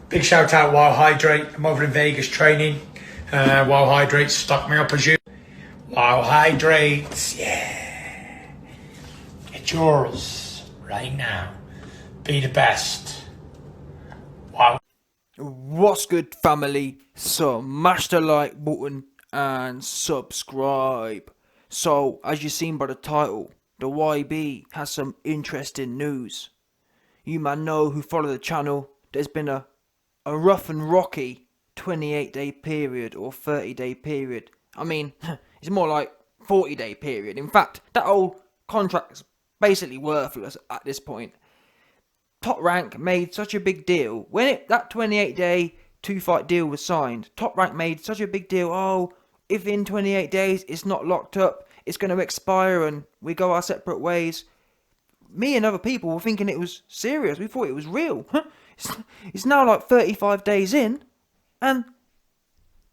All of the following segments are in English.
Big shout out Wild Hydrate. I'm over in Vegas training. Wild Hydrate stocked me up as you. Wild Hydrate, yeah. It's yours right now. Be the best. Wow. What's good, family? So mash the like button and subscribe. So, as you've seen by the title, the YB has some interesting news. You man know who follow the channel, there's been a rough and rocky 28-day period or 30-day period. I mean, it's more like 40-day period. In fact, that whole contract's basically worthless at this point. Top Rank made such a big deal when that 28-day 2-fight deal was signed. Top Rank made such a big deal. Oh, if in 28 days it's not locked up, it's going to expire and we go our separate ways. Me and other people were thinking it was serious. We thought it was real. It's now like 35 days in, and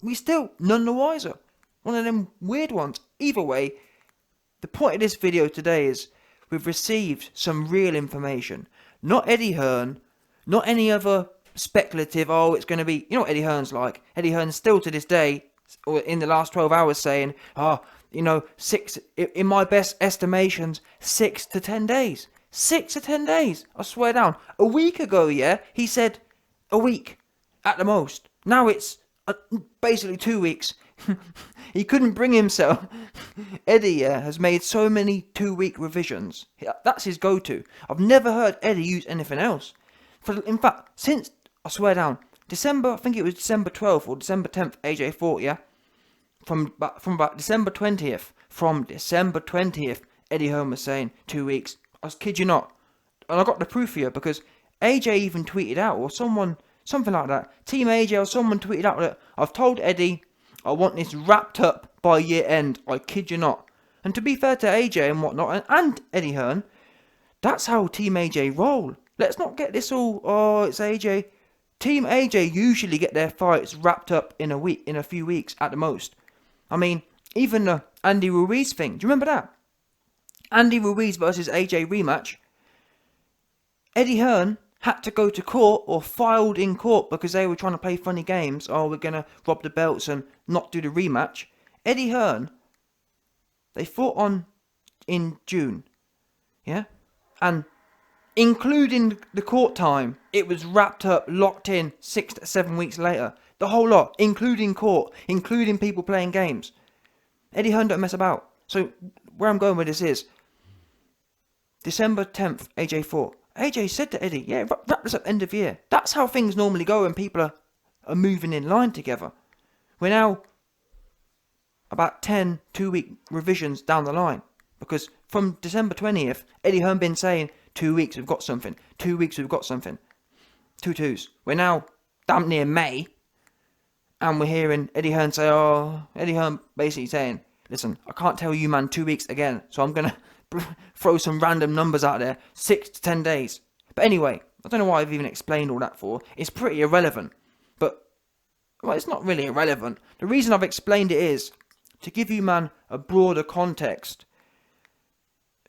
we still none the wiser. One of them weird ones. Either way, the point of this video today is we've received some real information. Not Eddie Hearn, not any other speculative, oh, it's going to be... You know what Eddie Hearn's like? Eddie Hearn's still to this day, or in the last 12 hours, saying, in my best estimations, 6 to 10 days. 6 to 10 days, I swear down. A week ago, yeah, he said a week at the most. Now it's basically 2 weeks. He couldn't bring himself. Eddie has made so many 2-week revisions. That's his go-to. I've never heard Eddie use anything else. In fact, since, I swear down, I think it was December 12th or December 10th, AJ fought, yeah? From about December 20th, Eddie Hearn was saying 2 weeks. I kid you not. And I got the proof here because AJ even tweeted out, or something like that. Team AJ or someone tweeted out that I've told Eddie I want this wrapped up by year end. I kid you not. And to be fair to AJ and whatnot, and Eddie Hearn, that's how Team AJ roll. Let's not get this all, oh, it's AJ. Team AJ usually get their fights wrapped up in a few weeks at the most. I mean, even the Andy Ruiz thing. Do you remember that? Andy Ruiz versus AJ rematch. Eddie Hearn had to go to court or filed in court because they were trying to play funny games. Oh, we're going to rob the belts and not do the rematch. Eddie Hearn, they fought in June. Yeah? And including the court time, it was wrapped up, locked in 6 to 7 weeks later. The whole lot, including court, including people playing games. Eddie Hearn don't mess about. So where I'm going with this is, December 10th, AJ fought. AJ said to Eddie, yeah, wrap this up end of year. That's how things normally go when people are moving in line together. We're now about 10 2-week revisions down the line. Because from December 20th, Eddie Hearn been saying, 2 weeks we've got something. 2 weeks we've got something. 2 twos. We're now damn near May. And we're hearing Eddie Hearn say, Eddie Hearn basically saying, listen, I can't tell you, man, 2 weeks again. So I'm going to throw some random numbers out there. 6 to 10 days. But anyway, I don't know why I've even explained all that for. It's pretty irrelevant. But, well, it's not really irrelevant. The reason I've explained it is to give you, man, a broader context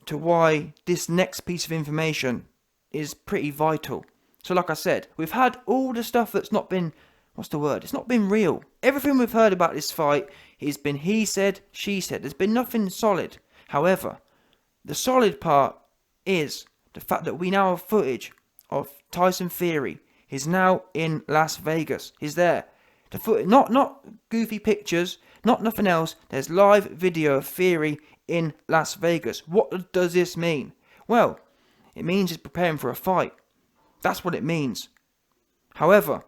to why this next piece of information is pretty vital. So like I said, we've had all the stuff that's not been... What's the word? It's not been real. Everything we've heard about this fight has been he said, she said. There's been nothing solid. However, the solid part is the fact that we now have footage of Tyson Fury. He's now in Las Vegas. He's there. The footage, not goofy pictures, not nothing else. There's live video of Fury in Las Vegas. What does this mean? Well, it means he's preparing for a fight. That's what it means. However,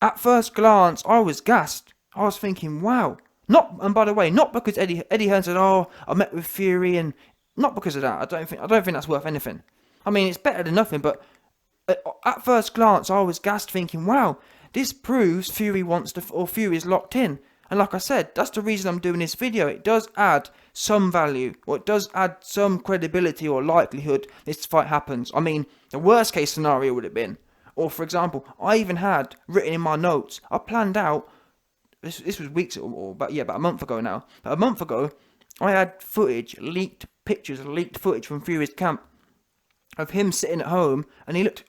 at first glance, I was gassed. I was thinking, wow. And by the way, not because Eddie Hearn said, oh, I met with Fury, and not because of that. I don't think that's worth anything. I mean, it's better than nothing, but at first glance, I was gassed thinking, wow, this proves Fury Fury's locked in. And like I said, that's the reason I'm doing this video. It does add some value, or it does add some credibility or likelihood this fight happens. I mean, the worst case scenario would have been, or for example, I even had written in my notes, I planned out, this was weeks, about a month ago now, but a month ago, I had leaked footage from Fury's camp of him sitting at home, and he looked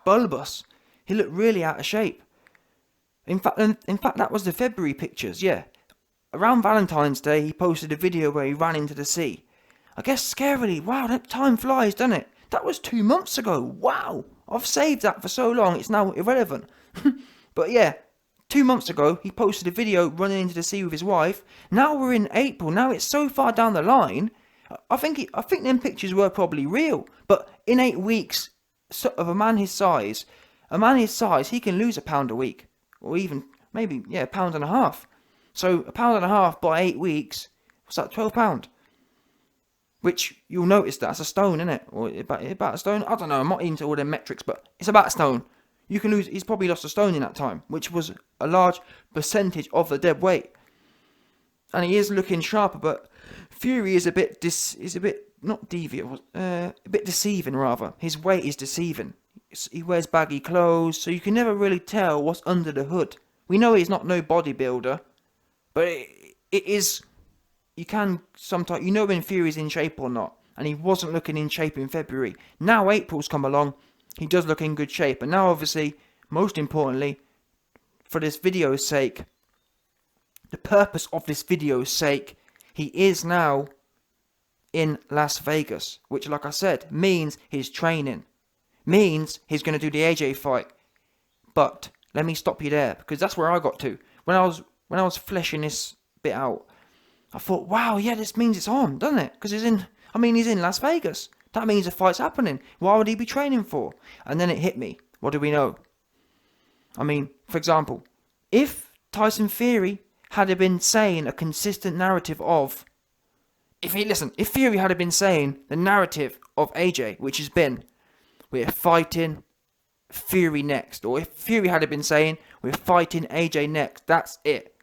bulbous. He looked really out of shape. In fact, that was the February pictures, yeah. Around Valentine's Day, he posted a video where he ran into the sea. I guess scarily, wow, that time flies, doesn't it? That was 2 months ago, wow. I've saved that for so long, it's now irrelevant. But yeah, 2 months ago, he posted a video running into the sea with his wife. Now we're in April, now it's so far down the line. I think them pictures were probably real. But in 8 weeks, of a man his size, he can lose a pound a week. Or even, maybe, yeah, £1.50. So £1.50 by 8 weeks, what's that, £12? Which, you'll notice that's a stone, isn't it? Or about a stone? I don't know, I'm not into all them metrics, but it's about a stone. You can lose, he's probably lost a stone in that time, which was a large percentage of the dead weight. And he is looking sharper, but Fury is a bit not deviant, a bit deceiving rather. His weight is deceiving. He wears baggy clothes, so you can never really tell what's under the hood. We know he's not no bodybuilder, but it is. You can sometimes, you know when Fury's in shape or not, and he wasn't looking in shape in February. Now April's come along, he does look in good shape, and now obviously, most importantly, for this video's sake, the purpose of this video's sake, he is now in Las Vegas, which, like I said, means he's training. Means he's going to do the AJ fight. But let me stop you there, because that's where I got to. When I was fleshing this bit out, I thought, wow, yeah, this means it's on, doesn't it? Because he's in Las Vegas. That means the fight's happening. Why would he be training for? And then it hit me. What do we know? I mean, for example, if Tyson Fury had been saying a consistent narrative of, if Fury had been saying the narrative of AJ, which has been, we're fighting Fury next, or if Fury had been saying, we're fighting AJ next, that's it.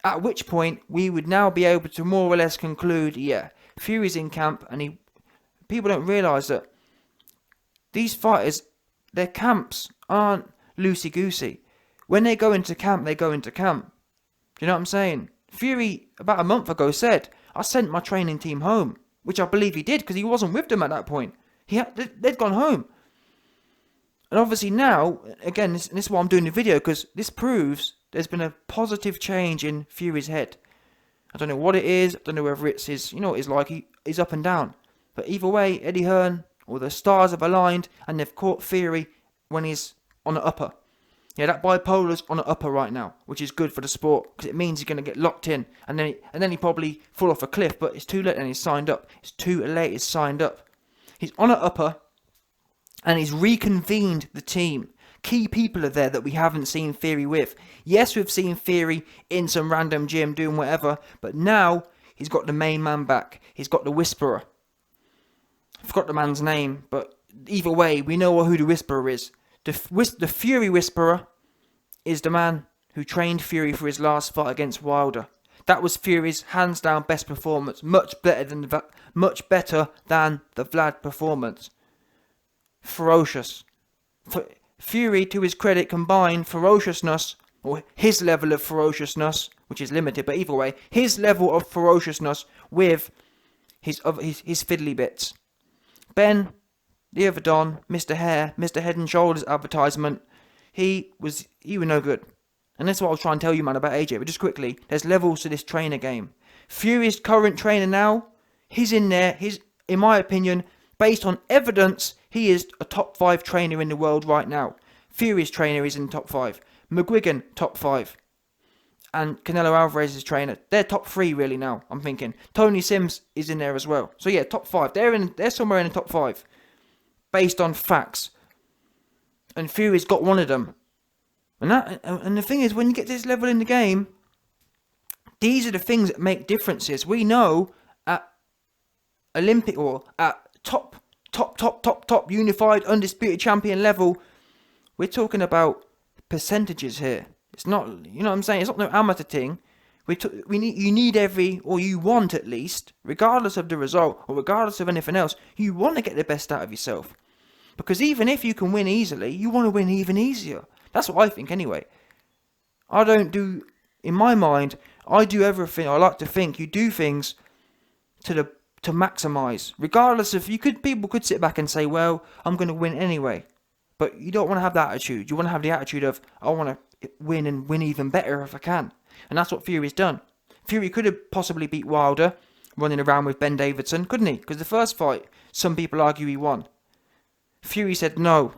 At which point, we would now be able to more or less conclude, yeah, Fury's in camp, and people don't realise that these fighters, their camps aren't loosey-goosey. When they go into camp, they go into camp. Do you know what I'm saying? Fury, about a month ago, said, I sent my training team home, which I believe he did, because he wasn't with them at that point. They'd gone home. And obviously now, again, this is why I'm doing the video, because this proves there's been a positive change in Fury's head. I don't know what it is, I don't know whether it's his, you know what it's like, he's up and down. But either way, Eddie Hearn, or the stars have aligned, and they've caught Fury when he's on the upper. Yeah, that bipolar's on the upper right now, which is good for the sport, because it means he's going to get locked in, and then he probably fall off a cliff, but it's too late and he's signed up. It's too late, he's signed up. He's on the upper, and he's reconvened the team. Key people are there that we haven't seen Fury with. Yes, we've seen Fury in some random gym doing whatever, but now he's got the main man back. He's got the Whisperer. I forgot the man's name, but either way, we know who the Whisperer is. The Fury Whisperer is the man who trained Fury for his last fight against Wilder. That was Fury's hands down best performance, much better than the Vlad performance. Ferocious. Fury, to his credit, combined ferociousness, or his level of ferociousness, which is limited, but either way, his level of ferociousness with his fiddly bits. Ben, the other Don, Mr. Head and Shoulders advertisement, he was no good. And that's what I was trying to tell you, man, about AJ. But just quickly, there's levels to this trainer game. Fury's current trainer now, he's in there. He's, in my opinion, based on evidence, he is a top 5 trainer in the world right now. Fury's trainer is in top 5. McGuigan, top 5. And Canelo Alvarez's trainer. They're top 3 really now, I'm thinking. Tony Sims is in there as well. So yeah, top 5. They're somewhere in the top 5. Based on facts. And Fury's got one of them. And the thing is, when you get to this level in the game, these are the things that make differences. We know at Olympic or at top unified undisputed champion level, we're talking about percentages here. It's not, you know what I'm saying? It's not no amateur thing. You need you want at least, regardless of the result or regardless of anything else, you want to get the best out of yourself. Because even if you can win easily, you want to win even easier. That's what I think anyway. In my mind, I do everything. I like to think you do things to maximise. Regardless of, people could sit back and say, well, I'm going to win anyway. But you don't want to have that attitude. You want to have the attitude of, I want to win and win even better if I can. And that's what Fury's done. Fury could have possibly beat Wilder running around with Ben Davidson, couldn't he? Because the first fight, some people argue he won. Fury said, no,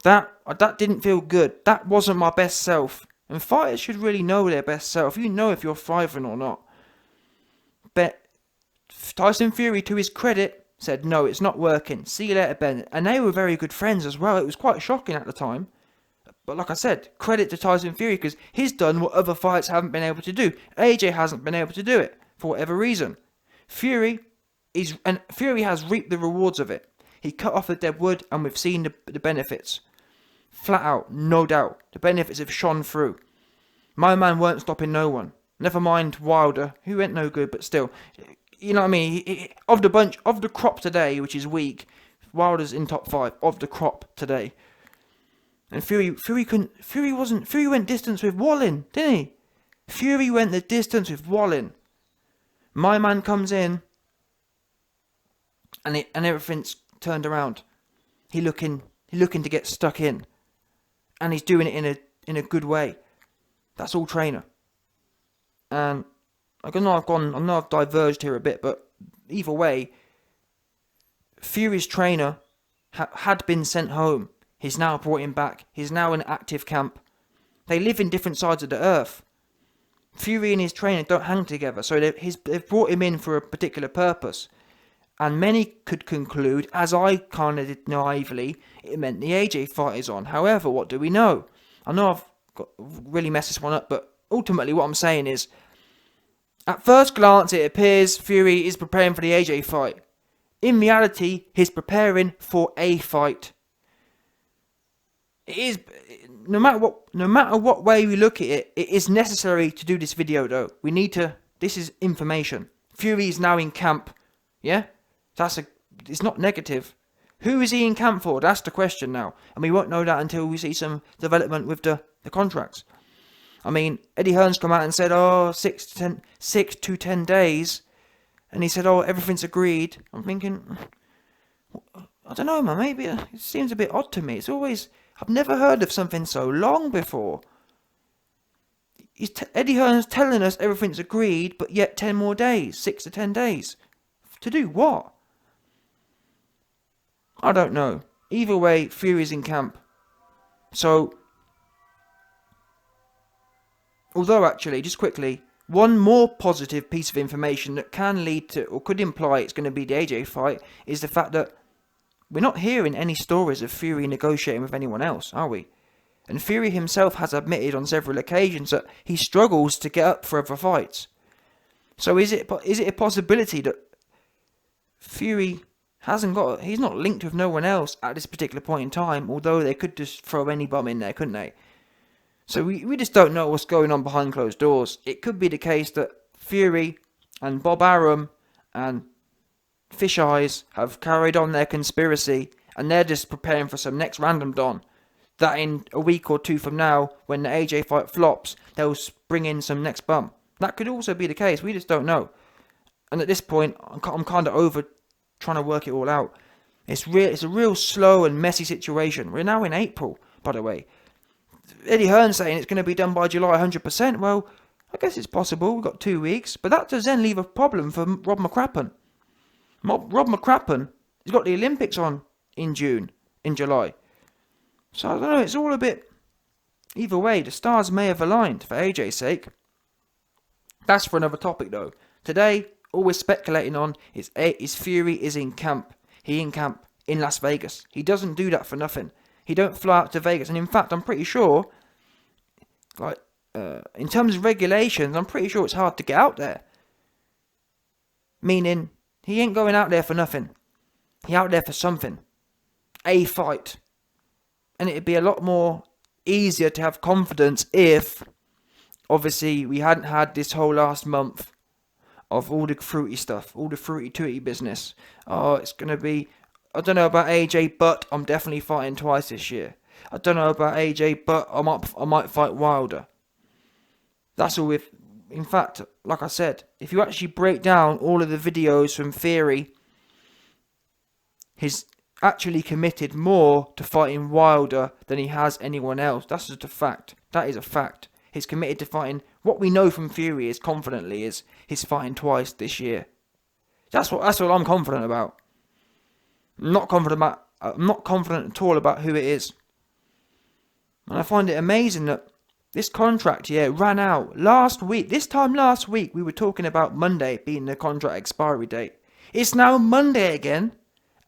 that didn't feel good. That wasn't my best self. And fighters should really know their best self. You know if you're thriving or not. But Tyson Fury, to his credit, said, no, it's not working. See you later, Ben. And they were very good friends as well. It was quite shocking at the time. But like I said, credit to Tyson Fury, because he's done what other fighters haven't been able to do. AJ hasn't been able to do it, for whatever reason. Fury has reaped the rewards of it. He cut off the dead wood, and we've seen the benefits. Flat out, no doubt. The benefits have shone through. My man weren't stopping no one. Never mind Wilder, who ain't no good, but still. You know what I mean? Of the bunch, of the crop today, which is weak, Wilder's in top 5 of the crop today. And Fury went distance with Wallin, didn't he? Fury went the distance with Wallin. My man comes in, and everything's turned around. He looking to get stuck in, and he's doing it in a good way. That's all trainer. And I know I've diverged here a bit, but either way, Fury's trainer had been sent home. He's now brought him back. He's now in active camp. They live in different sides of the earth. Fury and his trainer don't hang together, so they've brought him in for a particular purpose. And many could conclude, as I kind of did naively, it meant the AJ fight is on. However, what do we know? I know I've really messed this one up, but ultimately what I'm saying is, at first glance it appears Fury is preparing for the AJ fight. In reality, he's preparing for a fight. It is, no matter what way we look at it, it is necessary to do this video though. We need to, this is information. Fury is now in camp, yeah? It's not negative. Who is he in camp for? That's the question now. And we won't know that until we see some development with the contracts. I mean, Eddie Hearn's come out and said, 6 to 10 days. And he said, everything's agreed. I'm thinking, I don't know, man, maybe it seems a bit odd to me. I've never heard of something so long before. Eddie Hearn's telling us everything's agreed, but yet 10 more days, 6 to 10 days. To do what? I don't know. Either way, Fury's in camp. So, although actually, just quickly, one more positive piece of information that can lead to, or could imply it's going to be the AJ fight, is the fact that we're not hearing any stories of Fury negotiating with anyone else, are we? And Fury himself has admitted on several occasions that he struggles to get up for other fights. So is it a possibility that Fury he's not linked with no one else at this particular point in time, although they could just throw any bum in there, couldn't they? So we just don't know what's going on behind closed doors. It could be the case that Fury and Bob Arum and Fish Eyes have carried on their conspiracy, and they're just preparing for some next random don. That in a week or two from now, when the AJ fight flops, they'll bring in some next bum. That could also be the case. We just don't know. And at this point, I'm kind of over trying to work it all out. It's a real slow and messy situation. We're now in April, by the way. Eddie Hearn saying it's going to be done by July 100%. Well, I guess it's possible. We've got 2 weeks. But that does then leave a problem for Rob McCracken. Rob McCracken has got the Olympics on in July. So I don't know, it's all a bit... Either way, the stars may have aligned for AJ's sake. That's for another topic though. Today, all we're speculating on is Fury is in camp. He in camp in Las Vegas. He doesn't do that for nothing. He don't fly out to Vegas. And in fact, I'm pretty sure, in terms of regulations, I'm pretty sure it's hard to get out there. Meaning, he ain't going out there for nothing. He out there for something. A fight. And it'd be a lot more easier to have confidence if, obviously, we hadn't had this whole last month of all the fruity stuff, all the fruity tooty business. It's going to be, I don't know about AJ, but I'm definitely fighting twice this year. I don't know about AJ, but I might fight Wilder. That's all with, in fact, like I said, if you actually break down all of the videos from Fury, his actually committed more to fighting Wilder than he has anyone else. That's just a fact. That is a fact. He's committed to fighting. What we know from Fury is confidently is he's fighting twice this year. That's what I'm confident about. I'm not confident at all about who it is. And I find it amazing that this contract, ran out last week. This time last week, we were talking about Monday being the contract expiry date. It's now Monday again,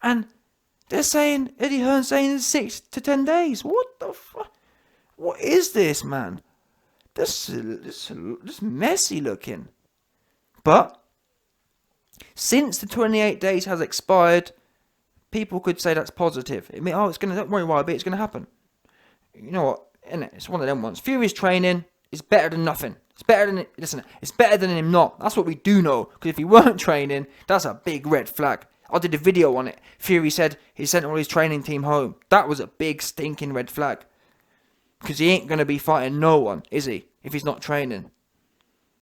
and they're saying, Eddie Hearn's saying 6 to 10 days. What the fuck? What is this, man? This messy looking. But since the 28 days has expired, people could say that's positive. I mean, don't worry, YB, it's gonna happen. You know what? Innit? It's one of them ones. Fury's training is better than nothing. It's better than him not. That's what we do know. Because if he weren't training, that's a big red flag. I did a video on it. Fury said he sent all his training team home. That was a big stinking red flag. Because he ain't going to be fighting no one, is he? If he's not training.